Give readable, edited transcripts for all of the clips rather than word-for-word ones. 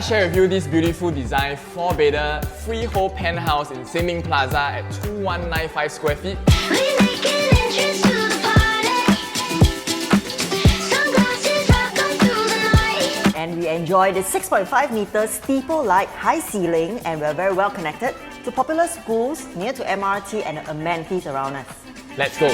us share with you this beautiful design 4-bedder freehold penthouse in Sin Ming Plaza at 2195 square feet. And we enjoy the 6.5 meter steeple-like high ceiling, and we're very well connected to popular schools, near to MRT and amenities around us. Let's go!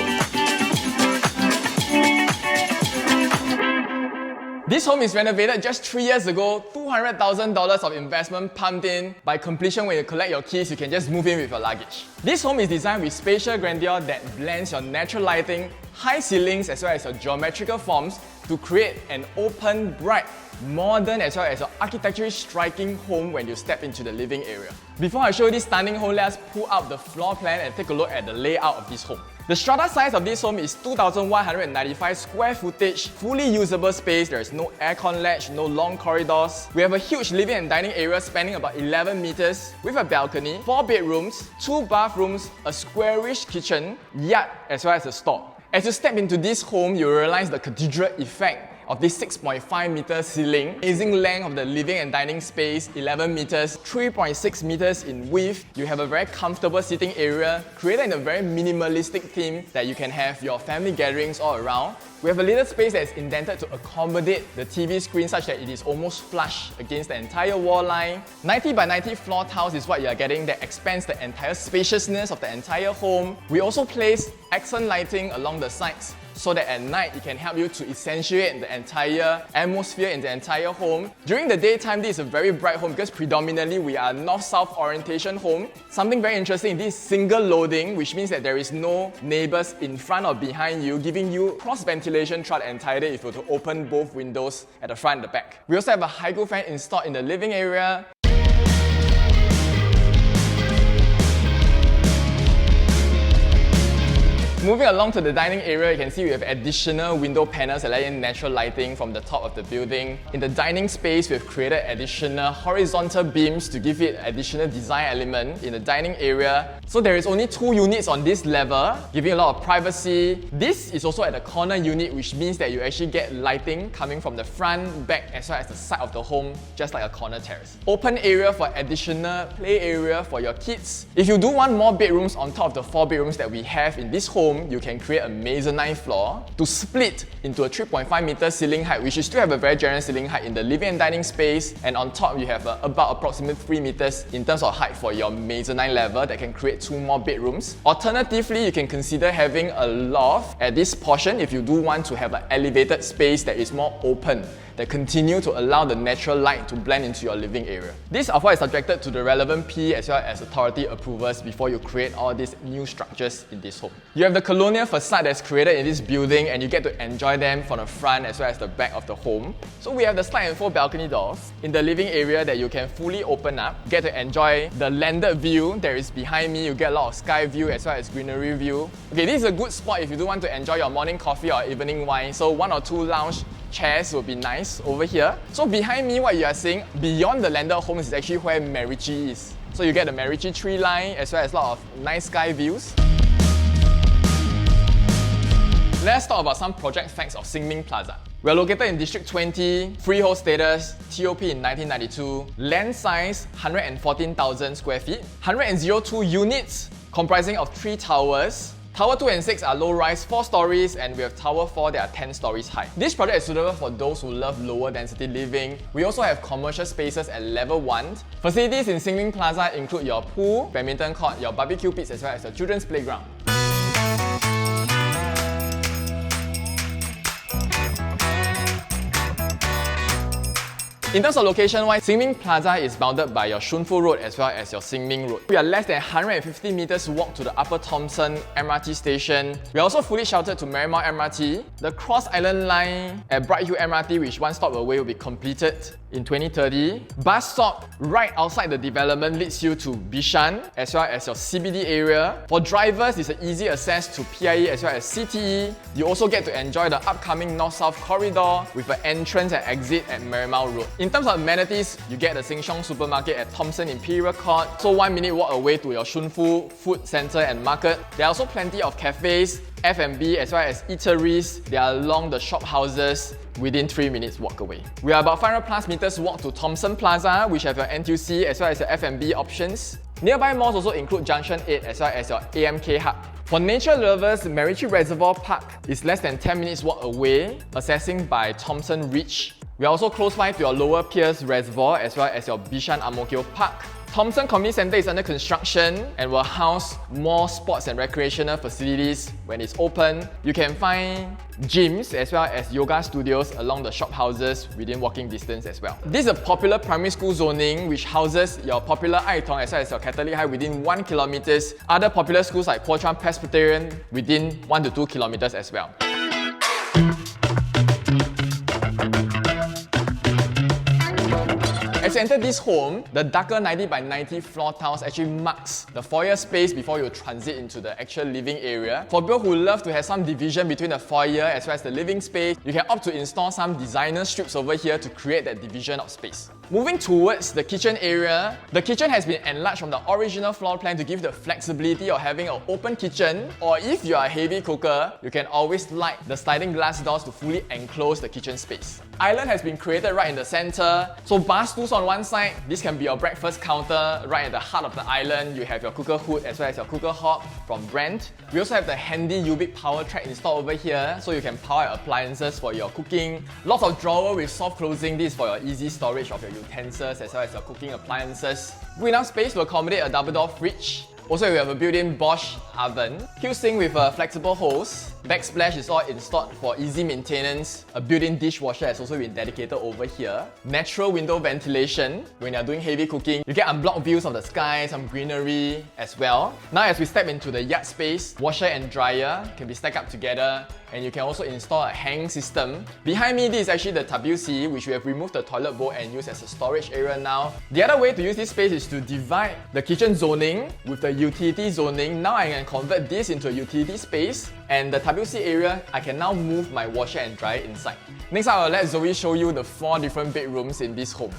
This home is renovated just 3 years ago, $200,000 of investment pumped in. By completion, when you collect your keys, you can just move in with your luggage. This home is designed with spatial grandeur that blends your natural lighting, high ceilings as well as your geometrical forms to create an open, bright, modern as well as an architecturally striking home when you step into the living area. Before I show you this stunning home, let's pull out the floor plan and take a look at the layout of this home. The strata size of this home is 2,195 square footage, fully usable space. There is no aircon ledge, no long corridors. We have a huge living and dining area spanning about 11 meters with a balcony, 4 bedrooms, 2 bathrooms, a squarish kitchen, yard as well as a store. As you step into this home, you realize the cathedral effect of this 6.5 meter ceiling, amazing length of the living and dining space, 11 meters, 3.6 meters in width. You have a very comfortable sitting area, created in a very minimalistic theme that you can have your family gatherings all around. We have a little space that is indented to accommodate the TV screen such that it is almost flush against the entire wall line. 90 by 90 floor tiles is what you are getting that expands the entire spaciousness of the entire home. We also place accent lighting along the sides so that at night it can help you to accentuate the entire atmosphere in the entire home. During the daytime, this is a very bright home because predominantly we are north-south orientation home. Something very interesting, this is single loading, which means that there is no neighbors in front or behind you, giving you cross ventilation throughout the entire day if you were to open both windows at the front and the back. We also have a high-go fan installed in the living area. Moving along to the dining area, you can see we have additional window panels allowing natural lighting from the top of the building. In the dining space, we've created additional horizontal beams to give it additional design element in the dining area. So there is only 2 units on this level, giving a lot of privacy. This is also at the corner unit, which means that you actually get lighting coming from the front, back, as well as the side of the home, just like a corner terrace. Open area for additional play area for your kids. If you do want more bedrooms on top of the 4 bedrooms that we have in this home, you can create a mezzanine floor to split into a 3.5 meter ceiling height, which you still have a very generous ceiling height in the living and dining space, and on top you have about approximately 3 meters in terms of height for your mezzanine level that can create 2 more bedrooms. Alternatively, you can consider having a loft at this portion if you do want to have an elevated space that is more open, that continue to allow the natural light to blend into your living area. This of course is subjected to the relevant P as well as authority approvals before you create all these new structures in this home. You have the colonial facade that's created in this building, and you get to enjoy them from the front as well as the back of the home. So we have the slide and fold balcony doors in the living area that you can fully open up. Get to enjoy the landed view that is behind me. You get a lot of sky view as well as greenery view. Okay, this is a good spot if you do want to enjoy your morning coffee or evening wine. So 1 or 2 lounge chairs will be nice over here. So behind me, what you are seeing beyond the landed homes is actually where Marichi is. So you get the Marichi tree line as well as a lot of nice sky views. Let's talk about some project facts of Sin Ming Plaza. We are located in District 20, freehold status, TOP in 1992, land size 114,000 square feet, 102 units comprising of 3 towers. Tower 2 and 6 are low-rise 4 stories, and we have Tower 4 that are 10 stories high. This project is suitable for those who love lower density living. We also have commercial spaces at level 1. Facilities in Sin Ming Plaza include your pool, badminton court, your barbecue pits as well as your children's playground. In terms of location-wise, Sin Ming Plaza is bounded by your Shunfu Road as well as your Sin Ming Road. We are less than 150 meters walk to the Upper Thomson MRT station. We are also fully sheltered to Marymount MRT. The Cross Island line at Bright Hill MRT, which 1 stop away, will be completed in 2030. Bus stop right outside the development leads you to Bishan as well as your CBD area. For drivers, it's an easy access to PIE as well as CTE. You also get to enjoy the upcoming North-South corridor with an entrance and exit at Marymount Road. In In terms of amenities, you get the Sheng Siong supermarket at Thomson Imperial Court, so 1 minute walk away to your Shunfu food centre and market. There are also plenty of cafes, F&B as well as eateries. They are along the shop houses within 3 minutes walk away. We are about 500 plus meters walk to Thomson Plaza, which have your NTUC as well as your F&B options. Nearby malls also include Junction 8 as well as your AMK Hub. For nature lovers, Macritchie Reservoir Park is less than 10 minutes walk away, accessing by Thomson Reach. We are also close by to your Lower Pierce Reservoir as well as your Bishan Ang Mo Kio Park. Thomson Community Centre is under construction and will house more sports and recreational facilities when it's open. You can find gyms as well as yoga studios along the shop houses within walking distance as well. This is a popular primary school zoning which houses your popular Ai Tong as well as your Catholic High within 1 kilometers. Other popular schools like Kuo Chuan Presbyterian within 1 to 2 kilometers as well. As you enter this home, the darker 90 by 90 floor tiles actually marks the foyer space before you transit into the actual living area. For people who love to have some division between the foyer as well as the living space, you can opt to install some designer strips over here to create that division of space. Moving towards the kitchen area, the kitchen has been enlarged from the original floor plan to give the flexibility of having an open kitchen, or if you are a heavy cooker, you can always light the sliding glass doors to fully enclose the kitchen space. Island has been created right in the center, so bar stools on one side. This can be your breakfast counter right at the heart of the island. You have your cooker hood as well as your cooker hob from Brent. We also have the handy Ubik power track installed over here, so you can power appliances for your cooking. Lots of drawer with soft closing. This is for your easy storage of your utensils as well as your cooking appliances. Good enough space to accommodate a double door fridge. Also, we have a built-in Bosch oven, Q sink with a flexible hose. Backsplash is all installed for easy maintenance. A built-in dishwasher has also been dedicated over here. Natural window ventilation. When you're doing heavy cooking, you get unblocked views of the sky, some greenery as well. Now as we step into the yard space, washer and dryer can be stacked up together, and you can also install a hang system. Behind me, this is actually the WC, which we have removed the toilet bowl and used as a storage area now. The other way to use this space is to divide the kitchen zoning with the utility zoning. Now I can convert this into a utility space, and the WC area, I can now move my washer and dryer inside. Next up, I'll let Zoe show you the 4 different bedrooms in this home.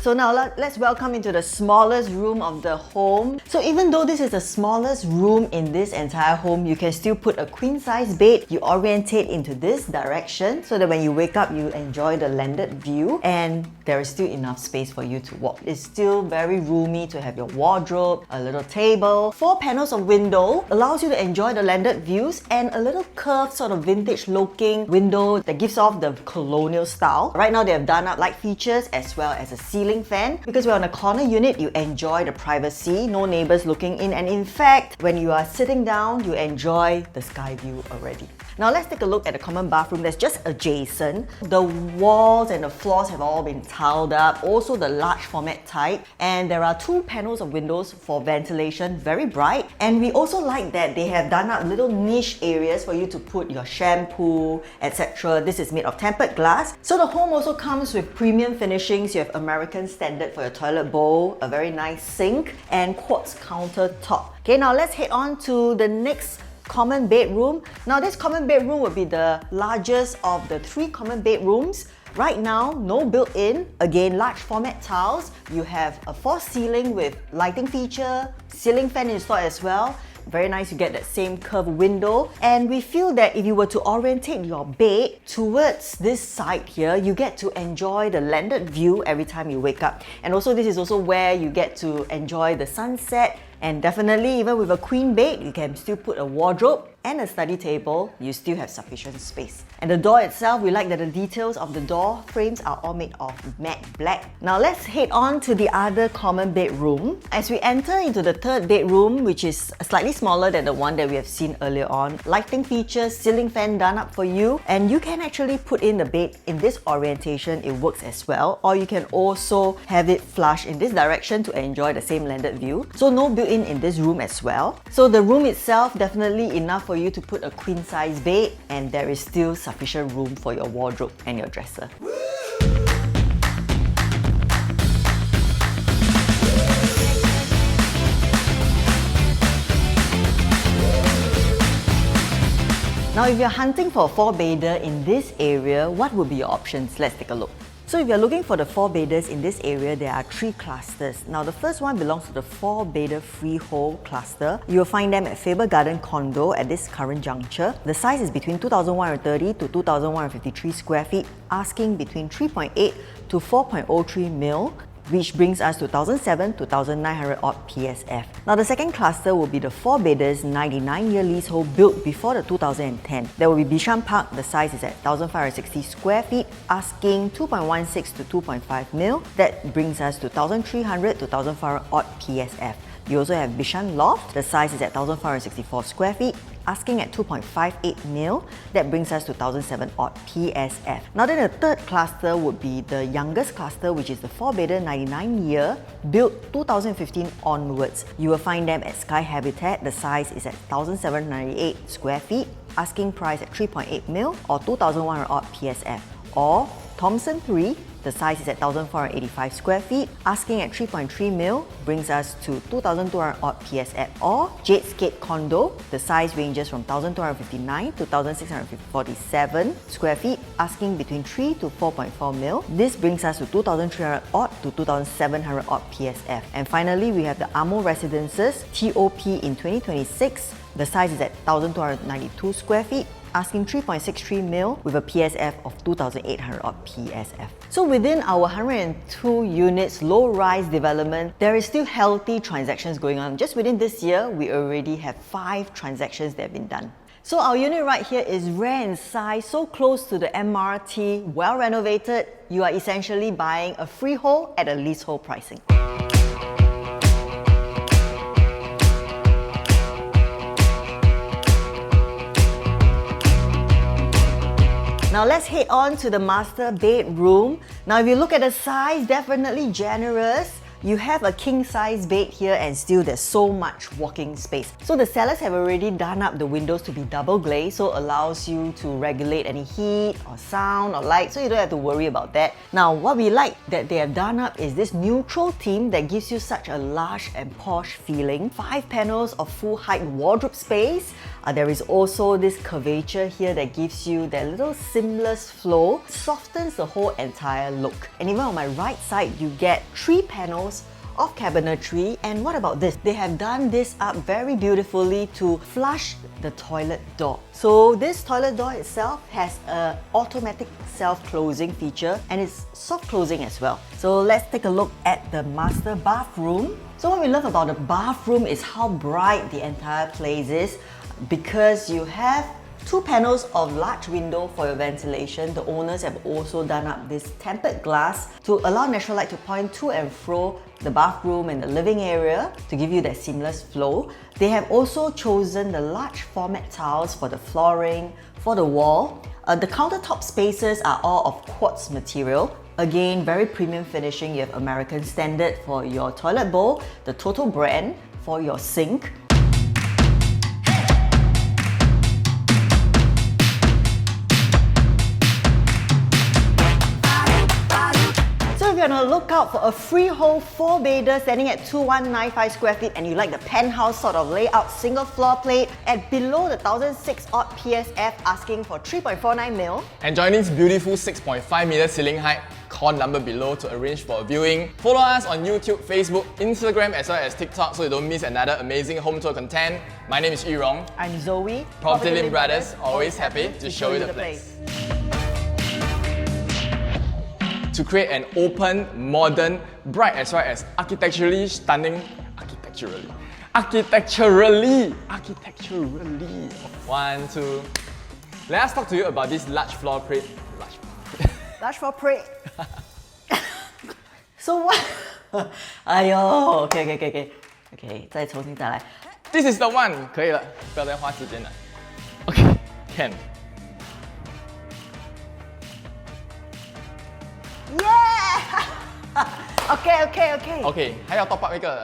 So now let's welcome into the smallest room of the home. So even though this is the smallest room in this entire home, you can still put a queen size bed. You orientate into this direction so that when you wake up, you enjoy the landed view, and there is still enough space for you to walk. It's still very roomy to have your wardrobe, a little table. 4 panels of window allows you to enjoy the landed views, and a little curved sort of vintage looking window that gives off the colonial style. Right now they have done up light features as well as a ceiling fan. Because we're on a corner unit, you enjoy the privacy, no neighbors looking in, and in fact, when you are sitting down, you enjoy the sky view already. Now let's take a look at the common bathroom that's just adjacent. The walls and the floors have all been tiled up, also the large format type, and there are 2 panels of windows for ventilation, very bright. And we also like that they have done up little niche areas for you to put your shampoo, etc. This is made of tempered glass. So the home also comes with premium finishings. You have American standard for your toilet bowl, a very nice sink, and quartz countertop. Okay, now let's head on to the next common bedroom. Now this common bedroom will be the largest of the 3 common bedrooms. Right now, no built-in, again large format tiles. You have a false ceiling with lighting feature, ceiling fan installed as well. Very nice, you get that same curved window. And we feel that if you were to orientate your bed towards this side here, you get to enjoy the landed view every time you wake up. And also this is also where you get to enjoy the sunset. And definitely, even with a queen bed, you can still put a wardrobe and a study table. You still have sufficient space. And the door itself, we like that the details of the door frames are all made of matte black. Now let's head on to the other common bedroom. As we enter into the 3rd bedroom, which is slightly smaller than the one that we have seen earlier on, lighting features, ceiling fan done up for you, and you can actually put in the bed in this orientation. It works as well, or you can also have it flush in this direction to enjoy the same landed view. So no built-in in this room as well. So the room itself, definitely enough for you to put a queen size bed, and there is still sufficient room for your wardrobe and your dresser. Now, if you're hunting for a 4-bedder in this area, what would be your options? Let's take a look. So if you're looking for the 4-bedders in this area, there are 3 clusters. Now the first one belongs to the 4-bedder freehold cluster. You'll find them at Faber Garden Condo at this current juncture. The size is between 2,130 to 2,153 square feet, asking between 3.8 to 4.03 mil, which brings us to 1,007 to 1,900 odd PSF. Now the second cluster will be the 4-bedders 99-year leasehold built before the 2010. There will be Bishan Park. The size is at 1,560 square feet, asking 2.16 to 2.5 mil. That brings us to 1,300 to 1,500 odd PSF. You also have Bishan Loft. The size is at 1,564 square feet, asking at 2.58 mil. That brings us to 1,007 odd PSF. Now then the third cluster would be the youngest cluster, which is the 4-bedder 99-year, built 2015 onwards. You will find them at Sky Habitat. The size is at 1,798 square feet, asking price at 3.8 mil or 2,100 odd PSF. Or Thomson 3, the size is at 1,485 square feet, asking at 3.3 mil, brings us to 2,200 odd PSF. Or Jadescape Condo, the size ranges from 1,259 to 1,647 square feet, asking between 3 to 4.4 mil. This brings us to 2,300 odd to 2,700 odd PSF. And finally, we have the Amo Residences, TOP in 2026. The size is at 1,292 square feet, asking 3.63 mil with a PSF of 2,800 odd PSF. So within our 102 units low-rise development, there is still healthy transactions going on. Just within this year, we already have 5 transactions that have been done. So our unit right here is rare in size, so close to the MRT, well renovated. You are essentially buying a freehold at a leasehold pricing. Now let's head on to the master bedroom. Now if you look at the size, definitely generous. You have a king-size bed here and still there's so much walking space. So the sellers have already done up the windows to be double-glazed, so allows you to regulate any heat or sound or light, so you don't have to worry about that. Now what we like that they have done up is this neutral theme that gives you such a lush and posh feeling. 5 panels of full-height wardrobe space. There is also this curvature here that gives you that little seamless flow, softens the whole entire look. And even on my right side, you get 3 panels of cabinetry. And what about this? They have done this up very beautifully to flush the toilet door. So this toilet door itself has an automatic self-closing feature and it's soft closing as well. So let's take a look at the master bathroom. So what we love about the bathroom is how bright the entire place is, because you have 2 panels of large window for your ventilation. The owners have also done up this tempered glass to allow natural light to point to and fro the bathroom and the living area to give you that seamless flow. They have also chosen the large format tiles for the flooring, for the wall. The countertop spaces are all of quartz material. Again, very premium finishing. You have American Standard for your toilet bowl, the Toto brand for your sink. If you're on the lookout for a freehold 4-bedder standing at 2,195 square feet and you like the penthouse sort of layout, single floor plate at below the 1,006 odd PSF, asking for 3.49 mil. Enjoy this beautiful 6.5 meter ceiling height. Call number below to arrange for a viewing. Follow us on YouTube, Facebook, Instagram as well as TikTok so you don't miss another amazing home tour content. My name is Rong. I'm Zoe. PropertyLimBrothers, always happy to show you the place. To create an open, modern, bright as well as architecturally stunning, architecturally. 1, 2. Let us talk to you about this large floor plate. Large floor plate. So what? 哎呦 ，OK， 再重新再来。This is the one， 可以了，不要再花时间了。OK，can。Yeah! OK， OK， 还要 top up 一个。